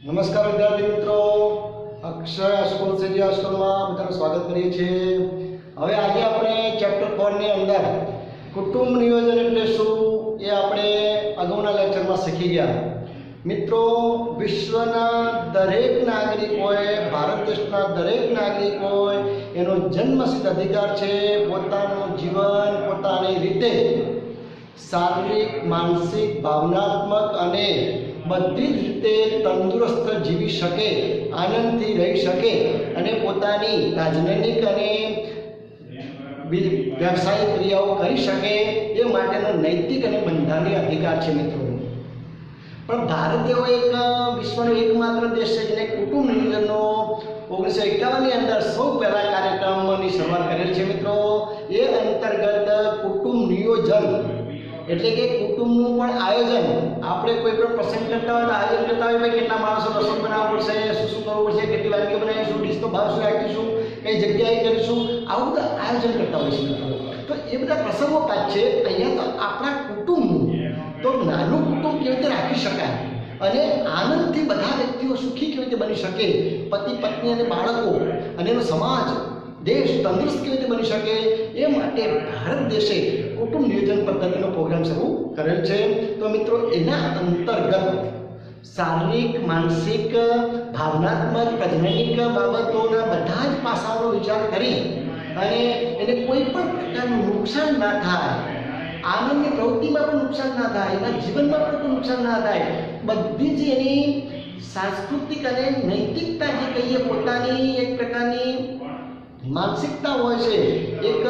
નમસ્કાર વિદ્યાર્થી મિત્રો, અક્ષય સ્કૂલ સીજી સ્કૂલમાં બધાનું સ્વાગત કરીએ છીએ। હવે આજે આપણે ચેપ્ટર 4 ની અંદર કુટુંબ નિયોજન એટલે શું એ આપણે અગાઉના લેક્ચરમાં શીખી ગયા। મિત્રો, વિશ્વના દરેક નાગરિકોએ, ભારત દેશના દરેક નાગરિકોએ એનો જન્મસિદ્ધ અધિકાર છે પોતાનું જીવન પોતાની રીતે શારીરિક, માનસિક, ભાવનાત્મક અને બધી જ રીતે તંદુરસ્ત જીવી શકે, આનંદથી રહી શકે અને પોતાની રાજનૈતિક અને વ્યવસાયિક ક્રિયાઓ કરી શકે એ માટેનો નૈતિક અને બંધારણીય અધિકાર છે મિત્રો। પણ ભારત એવો એક વિશ્વનો એકમાત્ર દેશ છે જેને કુટુંબ નિયોજનનો 1951 ની અંદર સૌ પહેલા કાર્યક્રમની શરૂઆત કરેલ છે મિત્રો। એ અંતર્ગત કુટુંબ નિયોજન એટલે કે કુટુંબનું પણ આયોજન, આપણે કોઈ પણ પ્રસંગ કરતા હોય તો આયોજન કરતા હોય, ભાઈ કેટલા માણસો રસોઈ બનાવવું પડશે, શું કરવું પડશે, કેટલી વાનગીઓ બનાવીશું, ડીશનો ભાવ શું રાખીશું, કઈ જગ્યાએ કરીશું, આવું બધા આયોજન કરતા હોય છે મિત્રો। તો એ બધા પ્રસંગો પાછ છે। અહીંયા તો આપણા કુટુંબનું, તો નાનું કુટુંબ કેવી રીતે રાખી શકાય અને આનંદથી બધા વ્યક્તિઓ સુખી કેવી રીતે બની શકે, પતિ પત્ની અને બાળકો અને એનો સમાજ દેશ તંદુરસ્ત કેવી રીતે બની શકે એ માટે ભારત દેશે કુટુંબ નિયોજન પદ્ધતિનો પ્રોગ્રામ શરૂ કરેલ છે। તો મિત્રો, એના અંતર્ગત શારીરિક, માનસિક, ભાવનાત્મક, પ્રજનનિક બાબતોના બધા જ પાસાઓનો વિચાર કરી અને એને કોઈ પણ પ્રકારનું નુકસાન ના થાય, આનંદની પ્રવૃત્તિમાં પણ નુકસાન ના થાય, એના જીવનમાં પણ કોઈ નુકસાન ના થાય, બધી જ એની સાંસ્કૃતિક અને નૈતિકતા જે કહીએ, પોતાની એક પ્રકારની માનસિકતા હોય છે, એક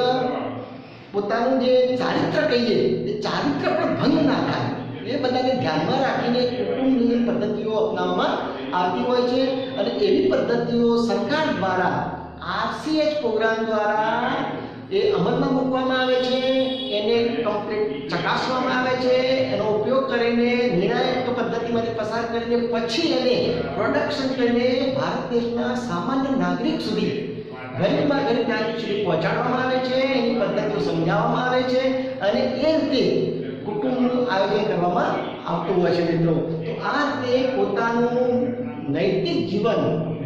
પોતાનું જે ચારિત્ર કહીએ એ ચારિત્ર પણ ભંગ ના થાય, એ બધાને ધ્યાનમાં રાખીને કુટુંબ નિયોજન પદ્ધતિઓ અપનાવવામાં આવતી હોય છે। અને એવી પદ્ધતિઓ સરકાર દ્વારા RCH પ્રોગ્રામ દ્વારા એ અમલમાં મૂકવામાં આવે છે, એને કમ્પ્લીટ ચકાસવામાં આવે છે, એનો ઉપયોગ કરીને નિર્ણાયક પદ્ધતિમાંથી પસાર કરીને પછી એને પ્રોડક્શન કરીને ભારત દેશના સામાન્ય નાગરિક સુધી, ગરીબમાં ગરીબ નાગરિક સુધી પહોંચાડવામાં આવે છે, એની પદ્ધતિઓ સમજાવવામાં આવે છે અને એ રીતે કુટુંબનું આયોજન કરવામાં આવતું હોય છે મિત્રો। તો આ રીતે પોતાનું નૈતિક જીવન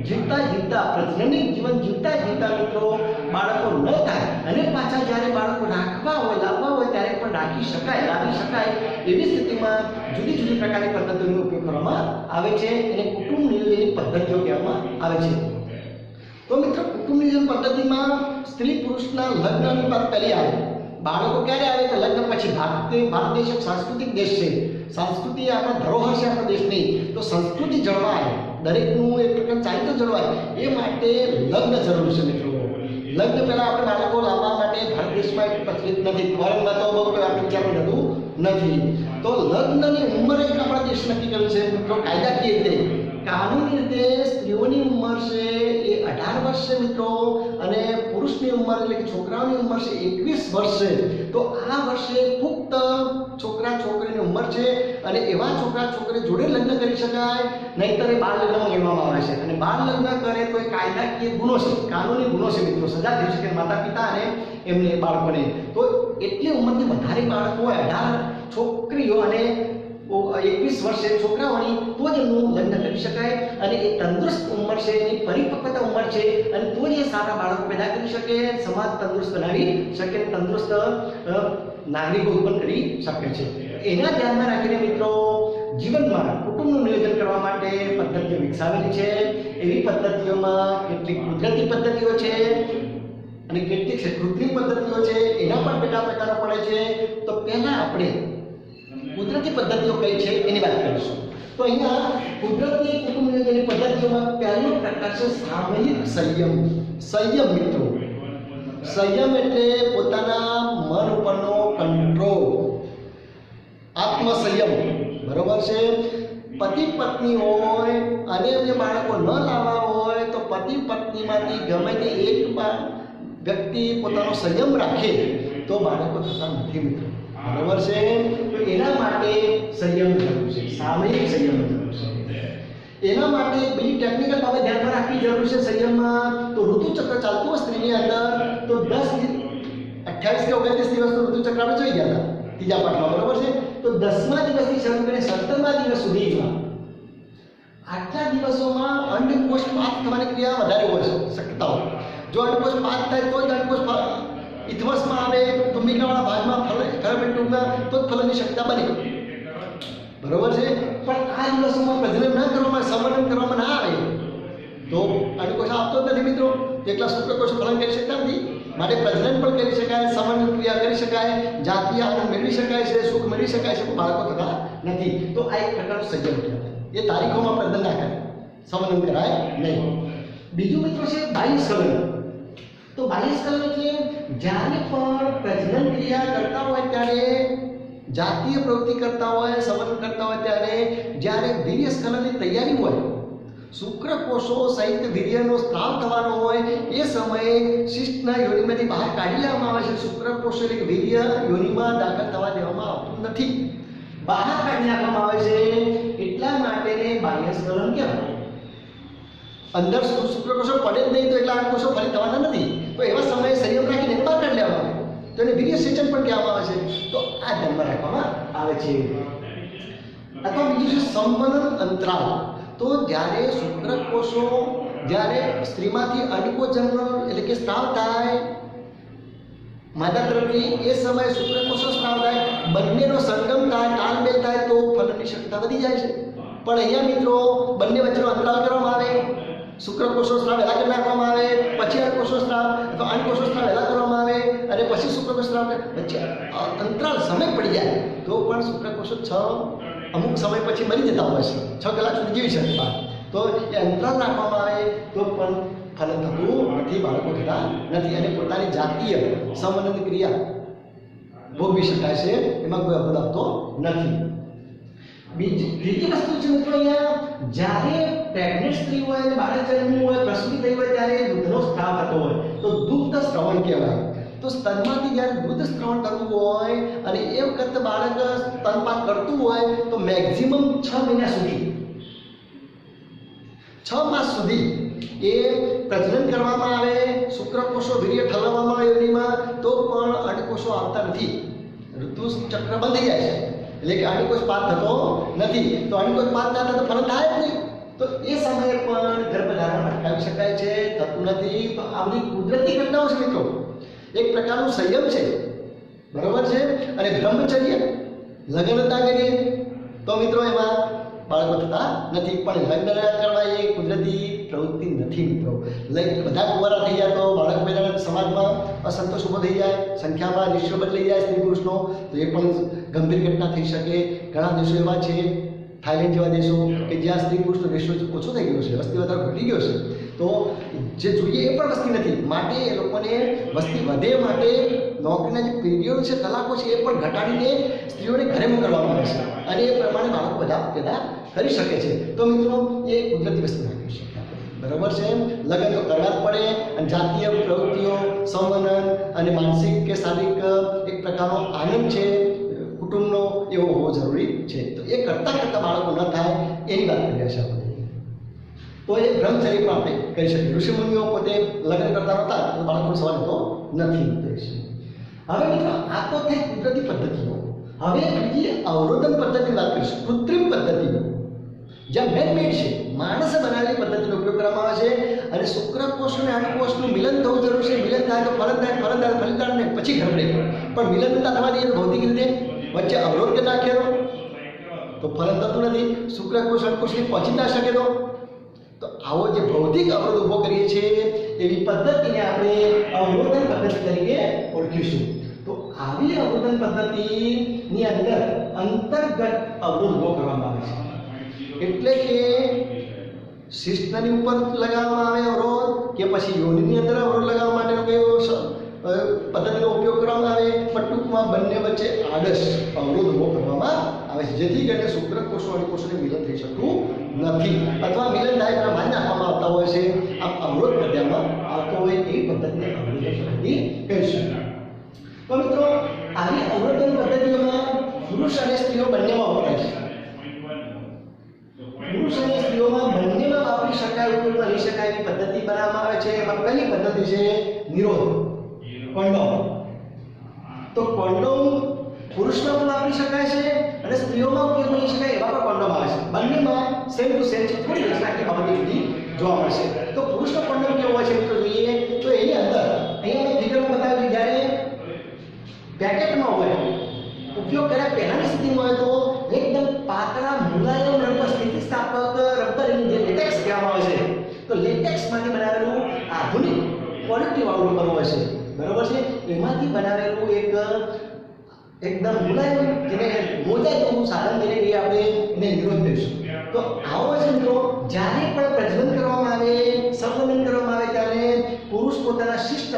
જીવતા જીવતા, પ્રજનનિક જીવન જીવતા જીવતા મિત્રો બાળકો ન થાય અને પાછા જ્યારે બાળકો રાખવા હોય, લાવવા હોય ત્યારે પણ રાખી શકાય, લાવી શકાય એવી સ્થિતિમાં જુદી જુદી પ્રકારની પદ્ધતિઓનો ઉપયોગ કરવામાં આવે છે, એને કુટુંબ નિયોજનની પદ્ધતિઓ કહેવામાં આવે છે। તો મિત્રો, કુટુંબ નિયોજન પદ્ધતિમાં સ્ત્રી પુરુષના લગ્નની વાત પહેલી આવે, બાળકો ક્યારે આવે તો લગ્ન પછી। ભારત દેશ એક સાંસ્કૃતિક દેશ છે, સંસ્કૃતિ આપણા ધરોહર છે આપણા દેશની, તો સંસ્કૃતિ જળવાય, દરેકનું એક પ્રકાર ચારિત્ર જળવાય એ માટે લગ્ન જરૂરી છે મિત્રો। લગ્ન પહેલા આપણે બાળકો લાવવા માટે ભારત દેશમાં એક પ્રચલિત નથી, ફોરેનમાં તો બહુ આપણે વિચારવું થતું નથી। તો લગ્નની ઉંમર એક આપણા દેશ નક્કી કરેલ છે મિત્રો, કાયદાકીય રીતે, કાનૂની રીતે સ્ત્રીઓની ઉંમર છે એ 18 વર્ષ છે મિત્રો, અને પુરુષની ઉંમર એટલે કે છોકરાઓની ઉંમર છે 21 વર્ષ છે। તો આ વર્ષે પુખ્ત છોકરા છોકરીની ઉંમર છે અને એવા છોકરા છોકરી જોડે લગ્ન કરી શકાય, નહીંતર એ બાળ લગ્નમાં ગણવામાં આવે છે અને બાળ લગ્ન કરે તો એ કાયદાકીય ગુનો છે, કાનૂની ગુનો છે મિત્રો, સજા થઈ શકે માતા પિતા અને એમને બાળકોને। તો એટલી ઉંમરથી વધારે બાળકો 18 છોકરીઓ અને 21 વર્ષે છોકરાઓની તો જ એમનું લગ્ન કરી શકાય અને એ તંદુરસ્ત ઉંમર છે, એની પરિપક્વતા ઉંમર છે અને તો જ એ સારા બાળકો પેદા કરી શકે, સમાજ તંદુરસ્ત બનાવી શકે, તંદુરસ્ત નાગરિકો ઉત્પન્ન કરી શકે છે। એના ધ્યાનમાં રાખીને મિત્રો જીવનમાં કુટુંબનું નિયોજન કરવા માટે પદ્ધતિઓ વિકસાવેલી છે। એવી પદ્ધતિઓમાં કેટલીક કુદરતી પદ્ધતિઓ છે અને કેટલીક કૃત્રિમ પદ્ધતિઓ છે, એના પણ પેટા પ્રકારો પડે છે। તો પહેલા આપણે કુદરતી પદ્ધતિઓ કઈ છે એની વાત કરીશું। તો અહીંયા કુદરતી કુટુંબ નિયોજનની પદ્ધતિઓમાં પહેલો પ્રકાર છે સામયિક સંયમ। સંયમ મિત્રો, સંયમ એટલે પોતાના મન ઉપરનો કંટ્રોલ, આત્મસંયમ, બરોબર છે। પતિ પત્ની હોય અને જે બાળકો ન લાવવા હોય તો પતિ પત્નીમાંથી ગમે તે એક વ્યક્તિ પોતાનો સંયમ રાખે તો બાળકો થતા નથી મિત્રો, બરોબર છે। તો એના માટે સંયમ જરૂર છે, સામયિક સંયમ જરૂર છે। એના માટે બીજી ટેકનિકલ બાબત ધ્યાનમાં રાખવી જરૂર છે સંયમમાં। તો ઋતુચક્ર ચાલતું હોય સ્ત્રીની અંદર, તો 28 કે 29 દિવસનું ઋતુચક્ર આપણે જોઈ ગયા હતા ત્રીજા પાઠમાં, બરોબર છે। તો 10મા દિવસથી શરૂ કરીને 17મા દિવસ સુધીમાં આટલા દિવસોમાં અંડકોષ પાત થવાની ક્રિયા વધારે હોય શક્યતાઓ. જો અંડકોષ પાત થાય તો જ અંડકોષ ઇથમસમાં આવે, તુંબિકાવાળા ભાગમાં ફેલોમેન્ટમાં તો જ ફલનની શક્યતા બને. બરોબર છે. પણ આ દિવસોમાં પ્રજનન ના કરવામાં, સંવર્ધન કરવામાં ના આવે તો અંડકોષ આપતો જ નથી મિત્રો. એટલા શુક્રકોષો ફલન કરી શકતા નથી. માટે પ્રજનન પણ કરી શકાય, સંવર્ધન ક્રિયા કરી શકાય, જાતીય આનંદ મેળવી શકાય છે, સુખ મેળવી શકાય છે, પણ બાળકો થતા નથી. તો આ એક પ્રકારનું સંયમ કહેવાય. એ તારીખોમાં પ્રજનન ના કરે, સંવર્ધન કરાય નહીં. બીજું મિત્રો છે બાહ્યસ્ખલન. તો બાહ્યસ્ખલન એટલે જ્યારે પણ પ્રજનન ક્રિયા કરતા હોય ત્યારે, જાતીય પ્રવૃત્તિ કરતા હોય, સંવર્ધન કરતા હોય ત્યારે જ્યારે વીર્યસ્ખલનની તૈયારી હોય, શુક્રકોષો સહિત વીર્યનો સ્ત્રાવ થવાનો હોય, એ સમયે શિષ્ટના યોનિમાંથી બહાર કાઢી લેવામાં આવે છે. શુક્રકોષ એટલે વીર્ય યોનિમાં દાખલ થવા દેવામાં આવતું નથી, બહાર કાઢી નાખવામાં આવે છે. એટલા માટે બાહ્યસ્ખલન કહેવાય. અંદર શુક્રકોષો પડે જ નહીં તો એટલા અંડકોષો ફરી થવાના નથી. તો એવા સમયે સંયમ રાખીને બહાર કાઢી લેવામાં આવે તો એને વીર્યસેચન પણ કહેવામાં આવે છે. તો આ ધ્યાનમાં રાખવામાં આવે છે. અથવા બીજું છે સંવનન અંતરાલ. તો જ્યારે શુક્રકોષો, જ્યારે સ્ત્રીમાંથી અંડકોજનનો એટલે કે સ્ત્રાવ થાય માદા તરફથી, એ સમયે શુક્રકોષો સ્ત્રાવ થાય, બંનેનો સંગમ થાય, તાલમેલ થાય તો ફલનની શક્યતા વધી જાય છે. પણ અહીંયા મિત્રો બંને વચ્ચેનો અંતરાલ કરવામાં આવે, શુક્રકોષો સ્ત્રાવ વહેલા કરી નાખવામાં આવે, પછી અંડકોષો સ્ત્રાવ અથવા અંડકોષો સ્ત્રાવ વહેલા કરવામાં આવે અને પછી શુક્રકોષ સ્ત્રાવ વચ્ચે અંતરાલ સમય પડી જાય તો પણ શુક્રકોષો અમુક સમય પછી મરી જતા હોય છે, 6 કલાક સુધી જીવી શકે. તો એ અંતરાલ રાખવામાં આવે તો પણ ફલન થતું નથી, બાળકો થતા નથી અને પોતાની જાતીય સંવનન ક્રિયા ભોગવી શકાય છે, એમાં કોઈ અવરોધ આવતો નથી. બીજી વસ્તુ છે મિત્રો, અહીંયા જ્યારે પ્રેગ્નન્ટ સ્ત્રી હોય અને બાળક જન્મ્યું હોય, પ્રસૂતિ થઈ હોય ત્યારે દૂધનો સ્ત્રાવ થતો હોય તો દુગ્ધ શ્રવણ કહેવાય. તો સ્તનમાંથી જ્યારે દૂધ શ્રવણ કરવું હોય અને એ વખતે બાળક સ્તનપાન કરતું હોય તો મેક્સિમમ 6 મહિના સુધી, 6 માસ સુધી એ પ્રજનન કરવામાં આવે, શુક્રકોષો વીર્ય ઠલવવામાં આવે યોનિમાં તો પણ અંડકોષો આવતા નથી, ઋતુચક્ર બંધ થઈ જાય છે. એટલે કે અંડકોષ પાત થતો નથી. તો અંડકોષ પાત ના થાય તો ફલન થાય જ નહીં. તો એ સમયે પણ ગર્ભધારણ અટકાવી શકાય છે, થતું નથી. તો આ બધી કુદરતી ઘટનાઓ છે મિત્રો, એક પ્રકારનું સંયમ છે. બરોબર છે. અને બ્રહ્મચર્ય, લગ્ન ના કરીએ તો મિત્રો એમાં બાળકો થતા નથી. પણ લગ્ન કરવા એ કુદરતી પ્રવૃત્તિ નથી મિત્રો. બધા કુંવારા થઈ જાય તો બાળક પેદા સમાજમાં અસંતોષ ઊભો થઈ જાય, સંખ્યામાં રેશિયો બદલાઈ જાય સ્ત્રી પુરુષનો, તો એ પણ ગંભીર ઘટના થઈ શકે. ઘણા દેશો એવા છે, થાઈલેન્ડ જેવા દેશો કે જ્યાં સ્ત્રી પુરુષનો રેશિયો ઓછો થઈ ગયો છે, વસ્તી વધારો ઘટી ગયો છે. તો જે જોઈએ એ પણ વસ્તી નથી. માટે એ લોકોને વસ્તી વધે માટે નોકરીના જે પીરિયડ છે, કલાકો છે, એ પણ ઘટાડીને સ્ત્રીઓને ઘરે મોકલવામાં આવે છે અને એ પ્રમાણે બાળકો બધા પેદા કરી શકે છે. તો મિત્રો એ કુદરતી વસ્તુ રાખી શકે. બરાબર છે. લગ્ન તો કરવા જ પડે અને જાતીય પ્રવૃત્તિઓ, સંવનન અને માનસિક કે શારીરિક એક પ્રકારનો આનંદ છે કુટુંબનો, એવો હોવો જરૂરી છે. તો એ કરતાં કરતાં બાળકો ન થાય એની વાત કરીએ છીએ આપણે. તો એ બ્રહ્મચર્ય પણ આપણે કરી શકીએ. ઋષિમુનિઓ પોતે લગ્ન કરતા નહોતા તો બાળકોનો સવાલ હતો નથી. હવે મિત્રો આ તો થઈ કુદરતી પદ્ધતિઓ. હવે બીજી અવરોધન પદ્ધતિની વાત કરીશું, કૃત્રિમ પદ્ધતિઓ. જ્યાં મેનમેડ છે, માણસે બનાવેલી પદ્ધતિનો ઉપયોગ કરવામાં આવે છે અને શુક્રકોષ અને અંડકોષનું મિલન થવું જરૂર છે. મિલન થાય તો ફલન થાય, ફલન થાય ફલિતાંડ ને પછી ગર્ભ રહે. પણ મિલન નતા થવા દઈએ તો ભૌતિક રીતે વચ્ચે અવરોધ કે નાખેલો તો ફલન થતું નથી. શુક્રકોષ અંડકોષને પહોંચી ના શકે તો આવો જે ભૌતિક અવરોધ ઊભો કરીએ છીએ એવી પદ્ધતિને આપણે અવરોધન પદ્ધતિ તરીકે ઓળખીશું. તો આવી અવરોધન પદ્ધતિની અંદર અંતર્ગત અવરોધ ઊભો કરવામાં આવે છે. એટલે કે શિશ્નની ઉપર લગાવવામાં આવે અવરોધ કે પછી યોનિની અંદર અવરોધ લગાવવા માટેનો કયો પદ્ધતિનો ઉપયોગ કરવામાં આવે, પણ ટૂંકમાં બંને વચ્ચે આડશ અવરોધ ઊભો કરવામાં આવે છે, જેથી કરીને શુક્રકોષો અંડકોષોને મિલન થઈ શકતું નથી અથવા મિલન થાય પણ મારી નાખવામાં આવતા હોય છે. આમ અવરોધ પદ્ધતિમાં આવતો હોય એ પદ્ધતિને અવરોધન પદ્ધતિ કહીશું. તો મિત્રો આવી અવરોધન પદ્ધતિઓમાં પુરુષ અને સ્ત્રીઓ બંનેમાં વપરાય છે. પુરુષ અને સ્ત્રીઓમાં બંનેમાં વાપરી શકાય, ઉપયોગમાં લઈ શકાય એવી પદ્ધતિ બનાવવામાં આવે છે. એમાં પહેલી પદ્ધતિ છે નિરોધ, કોન્ડોમ. તો કોન્ડોમ પુરુષમાં પણ વાપરી શકાય છે અને સ્ત્રીઓમાં ઉપયોગમાં લઈ શકાય એવા પણ કોન્ડોમ આવે છે. બંનેમાં સેમ ટુ સેમ છે, થોડી રચનાત્મક બાબતો જુદી જોવા મળશે. તો પુરુષનો કોન્ડમ કેવો હોય છે મિત્રો જોઈએ તો એની અંદર અહીંયા મેં ફિગરમાં બતાવ્યું જ્યારે પેકેટમાં હોય ઉપયોગ કર્યા પહેલાની સ્થિતિમાં હોય તો એકદમ પાતળા મુલાયમ રબર સ્થિતિસ્થાપક રબરની જે લેટેક્સ કહેવામાં આવે છે, તો લેટેક્સમાંથી બનાવેલું આધુનિક ક્વોલિટી વાળું રબર હોય છે, બરાબર છે. એમાંથી બનાવેલું એક એકદમ મુલાયમ જેને મોજા જેવું સાધન તરીકે કહીએ આપણે એને નિરોધ દઈશું. તો આવો છે મિત્રો જ્યારે પણ પ્રજનન કરવામાં આવે, સંવર્ધન કરવામાં આવે ત્યારે પુરુષ પોતાના શિષ્ટ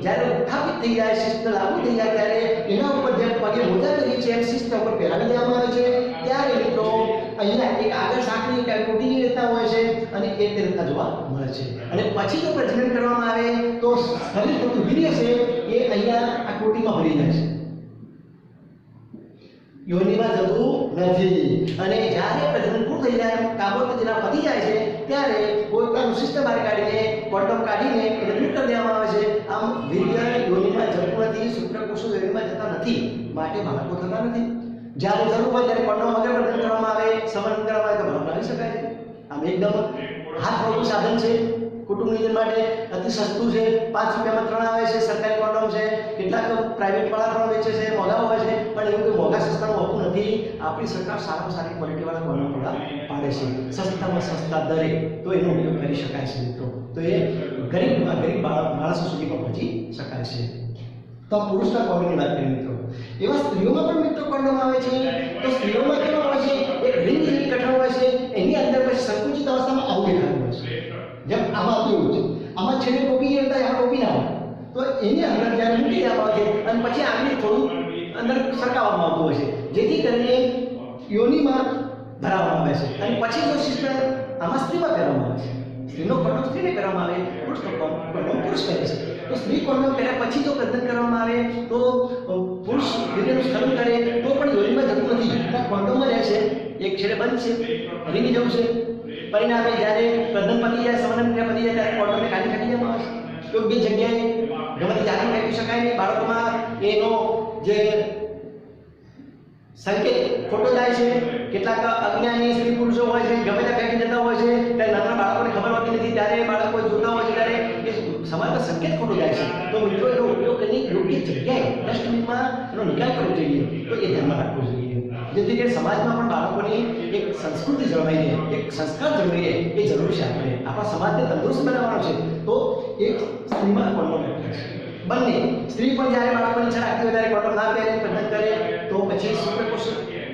જ્યારે ઉત્થાપિત થઈ જાય, શિષ્ટ લાગુ થઈ જાય ત્યારે એના ઉપર જેમ પગે મોજા કરીએ છીએ એમ શિષ્ટ ઉપર પહેરાવી દેવામાં આવે છે. ત્યારે મિત્રો અહીંયા એક આગળ સાંકળી કે તૂટી રહેતા હોય છે અને એ તે રીતના જોવા મળે છે. અને પછી જો પ્રજનન કરવામાં આવે તો શરીર થતું વીર્ય છે એ અહીંયા આ કોટીમાં ભરી જાય છે, યોનિમાં જતું નથી. અને જ્યારે પ્રજનન પૂરું થઈ જાય, કાબોત જેના પતી જાય છે ત્યારે પોતાનું સિસ્ટમ બહાર કાઢીને કોન્ડમ કાઢીને એને દૂર કરી દેવામાં આવે છે. આમ વીર્ય યોનિમાં જતું નથી, શુક્રકોષો યોનિમાં જતા નથી, માટે બાળકો થતા નથી. જ્યારે જરૂર હોય ત્યારે કોન્ડમ વગર પ્રજનન કરવામાં આવે, સંવર્ધન કરવામાં આવે તો બાળક લાવી શકાય છે. આમ એકદમ હાથવળું સાધન છે, કુટુંબ નિયોજન માટે અતિ સસ્તું છે. 5 રૂપિયામાં 3 આવે છે. સરકારી કોન્ડમ છે, કેટલાક પ્રાઇવેટ વાળા પણ વેચે છે, મોંઘા હોય છે, પણ એવું કોઈ મોંઘા સસ્તાનું હોતું નથી. આપણી સરકાર સારામાં સારી ક્વોલિટી વાળા કોન્ડમ પૂરા પાડે છે, સસ્તામાં સસ્તા દરે. તો એનો ઉપયોગ કરી શકાય છે મિત્રો. તો એ ગરીબ માણસો સુધી પણ પહોંચી શકાય છે. તો પુરુષના કોન્ડમની વાત કરીએ મિત્રો, એવા સ્ત્રીઓમાં પણ મિત્રો કોન્ડમ આવે છે. તો સ્ત્રીઓમાં કેવા હોય છે, એક રિંગ જેવી ગઠન હોય છે, એની અંદર પછી સંકુચિત અવસ્થામાં આવું દેખાતું હોય છે. જેમ આમાં કેવું છે, આમાં છેલ્લે ટોપી જે હતા એમાં ટોપી ના હોય, તો એની અંદર જ્યારે મૂકી દેવામાં આવે છે અને પછી આંગળી થોડું અંદર સરકાવવામાં આવતું હોય છે, જેથી કરીને યોનિમાં ભરાવવામાં આવે છે. અને પછી જો સિસ્ટર આમાં સ્ત્રીમાં પહેરવામાં આવે છે, સ્ત્રીનો કોન્ડમ સ્ત્રીને પહેરવામાં આવે, પુરુષનો કોન્ડમ પુરુષ પહેરે છે. તો સ્ત્રી કોન્ડમ પહેર્યા પછી જો પ્રજનન કરવામાં આવે તો પુરુષ વીર્યનું સ્ખલન કરે તો પણ યોનિમાં જતું નથી, કોન્ડમમાં રહે છે, એક છેડે બંધ છે, હરીની જવું છે. પરિણામે જ્યારે પ્રજનન પતી જાય, સંવર્ધન ક્રિયા પતી જાય ત્યારે કોન્ડમને કાઢી દેવામાં આવે છે. યોગ્ય જગ્યાએ ગમે તે જાતે ફેંકી શકાય નહીં. બાળકોમાં એનો જે સંકેત ખોટો જાય છે. કેટલાક અજ્ઞાની સ્ત્રી પુરુષો હોય છે, ગમે ત્યાં ફેંકી જતા હોય છે, ત્યારે નાના બાળકોને ખબર હોતી નથી, ત્યારે બાળકો જોતા હોય છે ત્યારે એ સમાજમાં સંકેત ખોટો જાય છે. તો મિત્રો એનો ઉપયોગ કરીને યોગ્ય જગ્યાએ ડસ્ટબિનમાં એનો નિકાલ કરવો જોઈએ. તો એ ધ્યાનમાં રાખવું જોઈએ, જેથી કરીને સમાજમાં પણ બાળકોની એક સંસ્કૃતિ જળવાઈ રહે, એક સંસ્કાર જળવાઈ રહે, એ જરૂરી છે. આપણે આપણા સમાજને તંદુરસ્ત બનાવવાનો છે. તો એક સ્ત્રીમાં કોન્ડમ છે. બંને સ્ત્રી પણ જ્યારે બાળકોની ઈચ્છા રાખતી હોય ત્યારે કોન્ડમ ના પહેરે, પ્રજનન કરે તો પછી શુક્રકોષ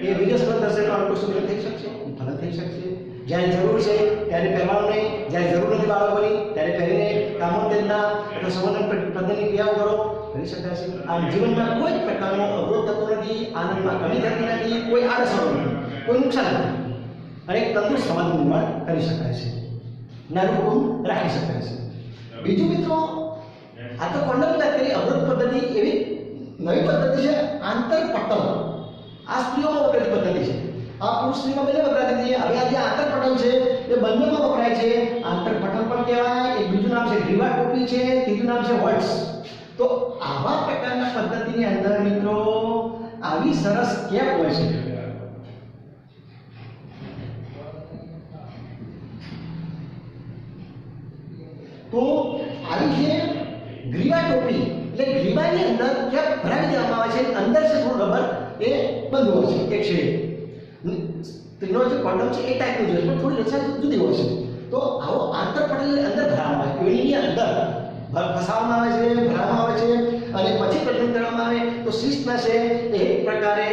એ વીર્ય સ્ખલન થશે, બાળકો શુક્ર થઈ શકશે, ફલન થઈ શકશે. જ્યારે જરૂર છે ત્યારે પહેરવાનું નહીં, જ્યારે જરૂર નથી બાળકોની ત્યારે પહેરીને કામોત્તેજના અથવા સંવર્ધન પ્રજનનની ક્રિયાઓ કરો કરી શકાય છે. આમ જીવનમાં કોઈ પ્રકારનો અવરોધ થતો નથી, આનંદમાં કમી થતી નથી, કોઈ આડઅસર નથી, કોઈ નુકસાન નથી, અને એક તંદુરસ્ત સમાજનું નિર્માણ કરી શકાય છે, નાનું કુટુંબ રાખી શકાય છે. બીજું મિત્રો, આ તો કોન્ડમ વાત કરી, અવરોધ પદ્ધતિ એવી નવી પદ્ધતિ છે આંતરપટલ. આ સ્ત્રીઓમાં વપરાતી પદ્ધતિ છે, આ પુરુષ સ્ત્રીમાં બંને વપરાતી હતી. હવે આ જે આંતરપટલ છે એ બંનેમાં વપરાય છે. આંતરપટલ પણ કહેવાય, એક બીજું નામ છે ગ્રીવા ટોપી છે, ત્રીજું નામ છે વોલ્ટ્સ. તો આવા પ્રકારના પદ્ધતિની અંદર મિત્રો આવી સરસ કેપ હોય છે. તો આવી જે ગ્રીવા ટોપી એટલે ગ્રીવાની અંદર કેપ ભરાવી દેવામાં આવે છે, અંદર છે થોડું રબર એ બંધ હોય છે એક છેડે. સ્ત્રીનો જે કોન્ડમ છે એ ટાઈપનું જોઈએ પણ થોડી રચના જુદી હોય છે. તો આવો આંતરપટલની અંદર ભરાવવામાં આવે, યોનિની અંદર ફસાવવામાં આવે છે, ભરાવવામાં આવે છે, અને પછી પ્રજનન કરવામાં આવે તો શિસ્તના છે એક પ્રકારે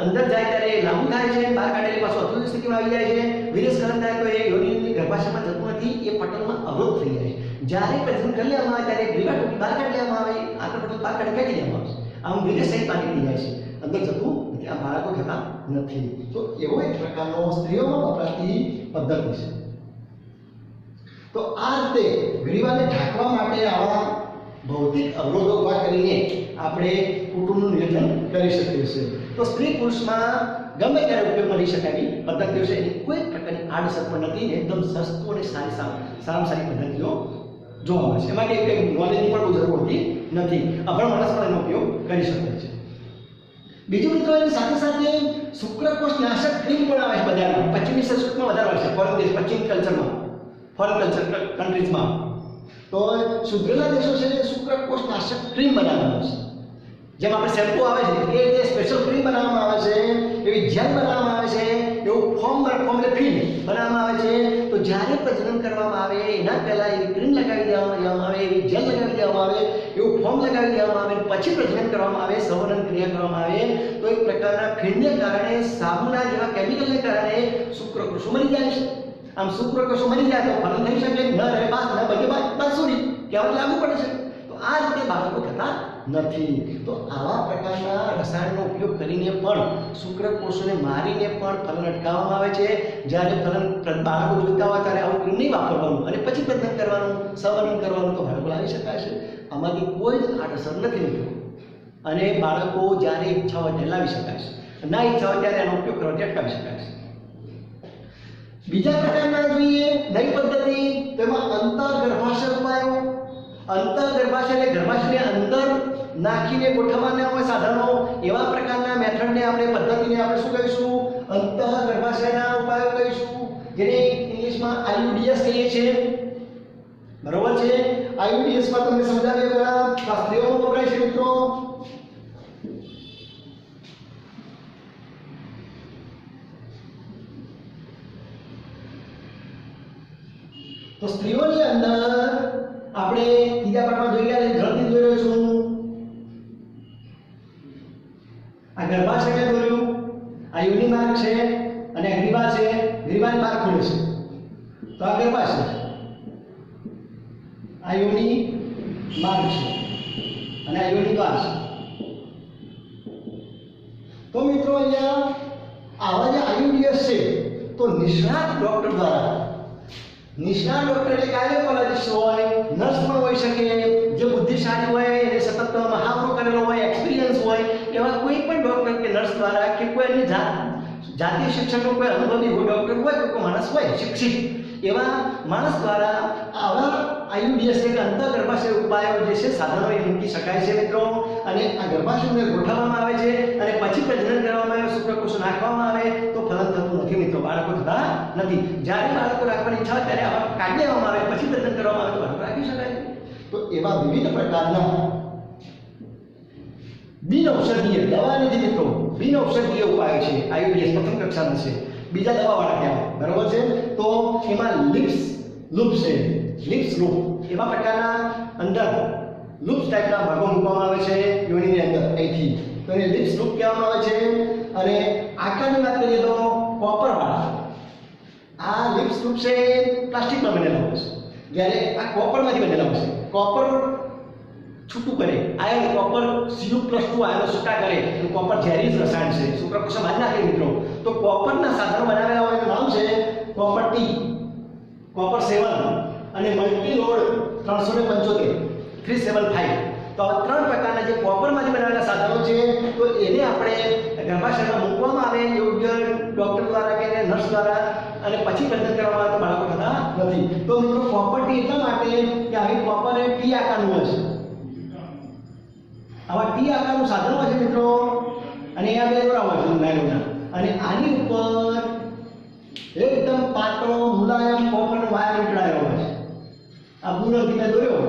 અંદર જાય ત્યારે લાંબુ થાય છે, બહાર કાઢેલી પાછું અતુલ્ય સ્થિતિમાં આવી જાય છે. વીર્ય સ્ખલન થાય તો એ યોનિની ગર્ભાશયમાં જતું નથી, એ પટલમાં અવરોધ થઈ જાય છે. જ્યારે પ્રજનન કરી લેવામાં આવે ત્યારે ગ્રીવા ટોપી બહાર કાઢી લેવામાં આવે, આંતરપટલ બહાર કાઢી ફેંકી દેવામાં આવે. આમ વીર્ય સહિત બહાર નીકળી જાય છે, અંદર જતું નથી, આ બાળકો થતા નથી. તો એવો એક પ્રકારનો સ્ત્રીઓમાં વપરાતી પદ્ધતિ છે. તો આ રીતે ગ્રીવાને ઢાંકવા માટે આવા ભૌતિક અવરોધો ઉભા કરીને આપણે કુટુંબનું નિયોજન કરી શકીએ છીએ. તો સ્ત્રી પુરુષમાં ગમે ત્યારે ઉપયોગમાં લઈ શકાય એવી પદ્ધતિઓ છે, એની કોઈ પ્રકારની આડઅસર પણ નથી, એકદમ સસ્તું અને સારામાં સારી પદ્ધતિઓ જોવા મળે છે. એમાં કંઈ નોલેજની પણ બહુ જરૂર હોતી નથી, અભણ માણસ પણ એનો ઉપયોગ કરી શકે છે. બીજું મિત્રો એની સાથે સાથે શુક્રકોષ નાશક ક્રીમ પણ આવે છે બજારમાં. પશ્ચિમી સંસ્કૃતિમાં વધારે હોય છે, ફોરેન દેશ, પશ્ચિમ કલ્ચરમાં, ફોરેન કલ્ચર કન્ટ્રીઝમાં. તો સુધરેલા દેશો છે શુક્રકોષ નાશક ક્રીમ બનાવવામાં આવે છે. જેમ આપણે શેમ્પુ આવે છે એ રીતે સ્પેશિયલ ક્રીમ બનાવવામાં આવે છે, એવી જેલ બનાવવામાં આવે છે, એવું ફોર્મ ફીડ બનાવવામાં આવે છે. તો જ્યારે પ્રજનન કરવામાં આવે એના પહેલા એવી ક્રીમ લગાવી દેવામાં આવે, એવી જેલ લગાવી દેવામાં આવે, એવું ફોર્મ લગાવી દેવામાં આવે, પછી પ્રજનન કરવામાં આવે, સંવર્ધન ક્રિયા કરવામાં આવે. તો એક પ્રકારના ફીડને કારણે, સાબુના જેવા કેમિકલને કારણે શુક્રકોષો મરી જાય છે. આમ શુક્રકોષો મરી જાય તો ફલન થઈ શકે ન રહે, બાસ ન બને, બાસુરી કહેવત લાગુ પડે છે. તો આ રીતે બાળકો થતા નથી. તો આવા પ્રકારના રસાયણનો ઉપયોગ કરીને પણ શુક્રકોષોને મારીને પણ ફલન અટકાવવામાં આવે છે. જ્યારે ફલન બાળકો જોઈતા હોય ત્યારે આવું ક્રીમ નહીં વાપરવાનું અને પછી પ્રજનન કરવાનું, સંવર્ધન કરવાનું, તો બાળકો લાવી શકાય છે. આમાંથી કોઈ જ આડઅસર નથી થતો અને બાળકો જ્યારે ઈચ્છા હોય ત્યારે લાવી શકાય છે, ના ઈચ્છા હોય ત્યારે એનો ઉપયોગ કરવાથી અટકાવી શકાય છે. બીજા પ્રકારના જોઈએ નવી પદ્ધતિ, તેમાં અંતઃગર્ભાશય ઉપાયો. અંતઃગર્ભાશય એટલે ગર્ભાશયની અંદર નાખીને ગોઠવવાના હોય સાધનો, એવા પ્રકારના મેથડને આપણે પદ્ધતિને આપણે શું કહીશું? અંતઃગર્ભાશયના ઉપાયો કહીશું, જેને ઇંગ્લિશમાં IUDs કહીએ છીએ. બરોબર છે? IUDs માં તમને સમજાવ્યા પહેલા શાસ્ત્રીઓમાં વપરાય છે મિત્રો. તો સ્ત્રીઓની અંદર આપણે ત્રીજા પાઠમાં જોઈ ગયા, જલ્દી જોઈ રહ્યો છું. આ ગર્ભાશય દોર્યું, આ યોની માર્ગ છે અને આ ગ્રીવા છે, ગ્રીવાની બહાર ખુલે છે. તો આ ગર્ભાશય છે, આ યોની માર્ગ છે અને આ યોની દ્વાર છે. તો મિત્રો અહીંયા આવા જે IUDs છે તો નિષ્ણાત ડોક્ટર દ્વારા, નિષ્ણાત ડોક્ટર એટલે ગાયનેકોલોજીસ્ટ હોય, નર્સ પણ હોઈ શકે, જે બુદ્ધિશાળી હોય, એને સતત મહાવરો કરેલો હોય, એક્સપિરિયન્સ હોય, એવા કોઈ પણ ડોક્ટર કે નર્સ દ્વારા કે કોઈ અન્ય જાતીય શિક્ષણનો કોઈ અનુભવી ડોક્ટર હોય, કોઈ માણસ હોય શિક્ષિત, એવા માણસ દ્વારા આવા IUDs એટલે અંતઃગર્ભાશય ઉપાયો જે છે સાધનો એ મૂકી શકાય છે મિત્રો. અને આ ગર્ભાશયને ગોઠવવામાં આવે છે અને પછી પ્રજનન કરવામાં આવે, શુક્રકોષો નાખવામાં આવે તો ફલન થતું નથી મિત્રો, બાળકો થતા નથી. જ્યારે બાળકો રાખવાની ઈચ્છા હોય ત્યારે આવા કાઢી લેવામાં આવે, પછી પ્રજનન કરવામાં આવે તો બાળકો રાખી શકાય. તો એવા વિવિધ પ્રકારના બિનઔષધીય દવા નથી મિત્રો, બિનઔષધીય ઉપાયો છે IUDs પ્રથમ કક્ષાના છે. બીજા દવાવાળા કહેવાય. બરોબર છે? તો એમાં લિપ્સ લૂપ છે, લિપ્સ લૂપ એવા પ્રકારના અંદર લૂપ્સ ટાઈપના ભાગો મૂકવામાં આવે છે યોનિની અંદર અહીંથી, તો એને લિપ્સ લૂપ કહેવામાં આવે છે. અને આકારની વાત કરીએ તો કોપર વાળા આ લિપ્સ લૂપ છે પ્લાસ્ટિકમાં બનેલા હોય છે, જ્યારે આ કોપરમાંથી બનેલા હોય છે. કોપર છૂટું કરે, આયન કોપર Cu+2 આયનો છૂટા કરે, તો કોપર ઝેરી રસાયણ છે, શુક્રકોષો મારી નાખે મિત્રો. તો કોપરના સાધનો બનાવેલા હોય એનું નામ છે કોપર T, કોપર 7 અને મલ્ટીલોડ 375 375. તો આ ત્રણ પ્રકારના જે કોપરમાંથી બનાવેલા સાધનો છે તો એને આપણે ગર્ભાશયમાં મૂકવામાં આવે યોગ્ય ડોક્ટર દ્વારા કે નર્સ દ્વારા, અને પછી પ્રજનન કરવામાં આવે તો બાળકો થતા નથી. તો મિત્રો કોપર T એટલા માટે કે આવી કોપર એ T આકારનું હોય છે, આવા T આકારનું સાધન હોય છે મિત્રો. અને આ બે દોરા હોય છે નાયલોનના, અને આની ઉપર એકદમ પાતળો મુલાયમ કોપરનો વાયર વીંટળાયેલો હોય છે. આ બુરંગીને દોર્યો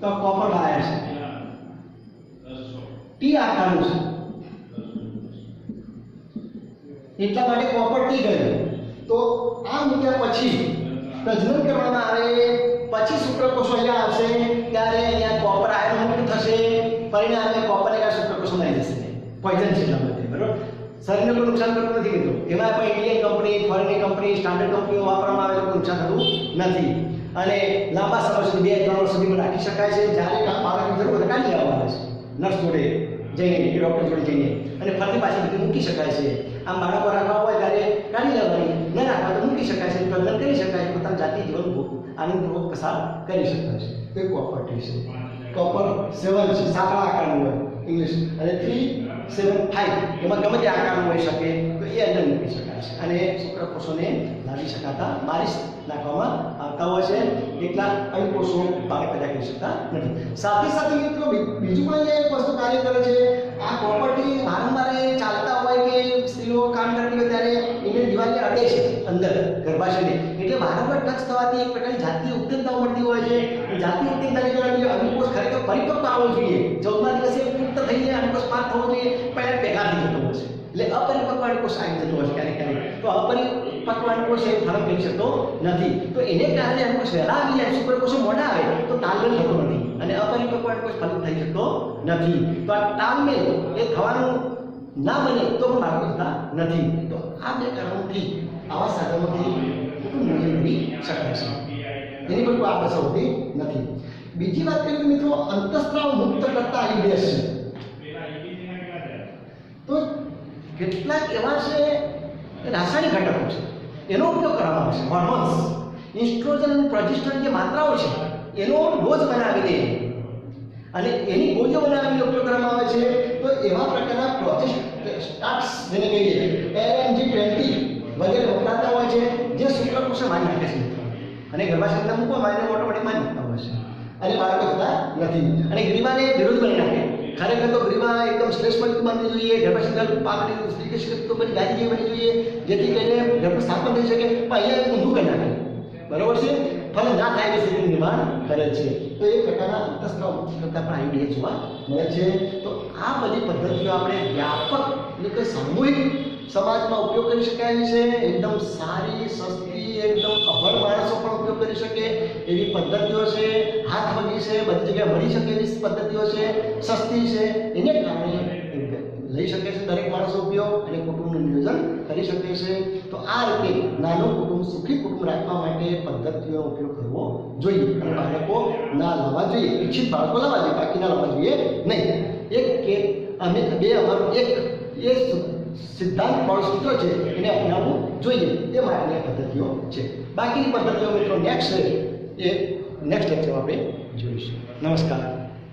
તો કોપર વાયર છે, T આકારનું છે, એટલા માટે કોપર T ગયું. તો આ મૂક્યા પછી પ્રજનન કરવામાં આવે, પછી શુક્રકોષો અહીંયા આવશે, ત્યારે અહીંયા કોપર આયન મુક્ત થશે, પરિણામે કોપરને કારણે શુક્રકોષો મરી જશે. પોઈઝન છે એટલા માટે. બરોબર? શરીરને કોઈ નુકસાન કરતું નથી મિત્રો. એમાં પણ ઇન્ડિયન કંપની, ફોરેનની કંપની, સ્ટાન્ડર્ડ કંપનીઓ વાપરવામાં આવે તો કોઈ નુકસાન થતું નથી. અને લાંબા સમય સુધી 2-3 વર્ષ સુધી રાખી શકાય છે. જ્યારે બાળકની જરૂર હોય કાઢી લેવામાં આવે છે નર્સ જોડે જઈને, ડૉક્ટર જોડે જઈને, અને ફરતી પાછી બધી મૂકી શકાય છે. આમ બાળકો રાખવા હોય ત્યારે કાઢી લેવાની, ન રાખવા તો મૂકી શકાય છે, પ્રજનન કરી શકાય છે, પોતાનું જાતીય જીવન આનંદપૂર્વક પસાર કરી શકાય છે. તે કોપર T છે. કોપર 7 છે, સાંકળા આકારનું હોય ઇંગ્લિશ, અને 375 એમાં ગમે તે આકારનું હોઈ શકે. તો તો એ અંદર મૂકી શકાય છે અને શુક્રકોષોને લાવી શકાતા બારીશ નાખવામાં આવતા હોય છે, એટલા અંડકોષો બાળક પેદા કરી શકતા નથી. સાથે સાથે મિત્રો બીજું પણ એક વસ્તુ કાર્ય કરે છે. આ પ્રોપર્ટી વારંવાર ચાલતા હોય કે સ્ત્રીઓ કામ કરતી હોય ત્યારે એને દિવાલને અડે છે અંદર ગર્ભાશયને, એટલે વારંવાર ટચ થવાથી એક પ્રકારની જાતીય ઉત્તેજના મળતી હોય છે. જાતીય ઉત્તેજનાને કારણે અંડકોષ ખરેખર પરિપક્વ આવવો જોઈએ, 14મા દિવસે પુખ્ત થઈને અંડકોષ પાક થવો જોઈએ, પણ એ ભેગા થઈ જતો હોય છે, એટલે અપરિપક્વ અંડકોષ આવી જતો હોય છે ક્યારેક ક્યારેક. તો અપરિપક્વ અંડકોષ એ ફરક કરી શકતો નથી, તો એને કારણે અંડકોષ વહેલા આવી જાય, શુક્રકોષો મોડા આવે તો તાલમેલ થતો નથી અને અપરિપક્વ અંડકોષ ફલિત થઈ શકતો નથી. તો આ તાલમેલ એ થવાનું ના બને તો પણ બાળકો થતા નથી. તો આ બે કારણોથી આવા સાધનોથી કુટુંબ નિયોજન કરી શકાય છે, એની પર કોઈ આશા હોતી નથી. બીજી વાત કરીએ મિત્રો, અંતઃસ્ત્રાવ મુક્ત કરતા આઈબીએસ છે. તો કેટલાક એવા છે રાસાયણિક ઘટકો છે, એનો ઉપયોગ કરવામાં આવે છે. હોર્મોન્સ, ઇસ્ટ્રોજન અને પ્રોજેસ્ટેરોન જે માત્રાઓ છે એનો ડોઝ બનાવીને અને એની ગોળીઓ બનાવીને ઉપયોગ કરવામાં આવે છે. તો એવા પ્રકારના પ્રોજેસ્ટાટ્સ જેને કહીએ LNG-20 વગેરે વપરાતા હોય છે, જે શુક્રકોષને મારી નાખે છે અને ગર્ભાશયમાં મૂકવામાં એને ઓટોમેટિક મારી નાખતા હોય છે અને બાળકો થતા નથી. અને ગ્રીવાને વિરોધ બની નાખે. ખરેખર તો ગ્રીવા એકદમ શ્રેષ્ઠ બનવી જોઈએ, ગર્ભાશય પાકડી સ્ત્રી તો બધી ગાદી જેવી બનવી જોઈએ, જેથી કરીને ગર્ભ સ્થાપન થઈ શકે, પણ અહીંયા ઊંધું કરી નાખે. બરોબર છે, ફલ ના થાય કે સ્થિતિ નિર્માણ કરે છે. તો એ પ્રકારના અંતઃસ્ત્રાવ કરતા પણ આઈડિયા જોવા મળે છે. તો આ બધી પદ્ધતિઓ આપણે વ્યાપક એટલે કે સામૂહિક સમાજમાં ઉપયોગ કરી શકાય છે. એકદમ સારી, સસ્તી, એકદમ અભણ માણસો પણ ઉપયોગ કરી શકે એવી પદ્ધતિઓ છે. હાથ વગી છે, બધી જગ્યાએ મળી શકે એવી પદ્ધતિઓ છે, સસ્તી છે, એને કારણે લઈ શકે છે દરેક માણસો ઉપયોગ અને કુટુંબનું નિયોજન કરી શકે છે. તો આ રીતે નાનું કુટુંબ, સુખી કુટુંબ રાખવા માટે પદ્ધતિઓનો ઉપયોગ કરવો જોઈએ અને બાળકો ના લાવવા જોઈએ. ઈચ્છિત બાળકો લાવવા જોઈએ, બાકી ના લાવવા જોઈએ નહીં. એક કે અમે બે અમારું એક એ સિદ્ધાંત સૂત્ર છે, એને અપનાવવું જોઈએ, એ માટેની પદ્ધતિઓ છે. બાકીની પદ્ધતિઓ મિત્રો નેક્સ્ટ લેક્ચરમાં આપણે જોઈશું. નમસ્કાર.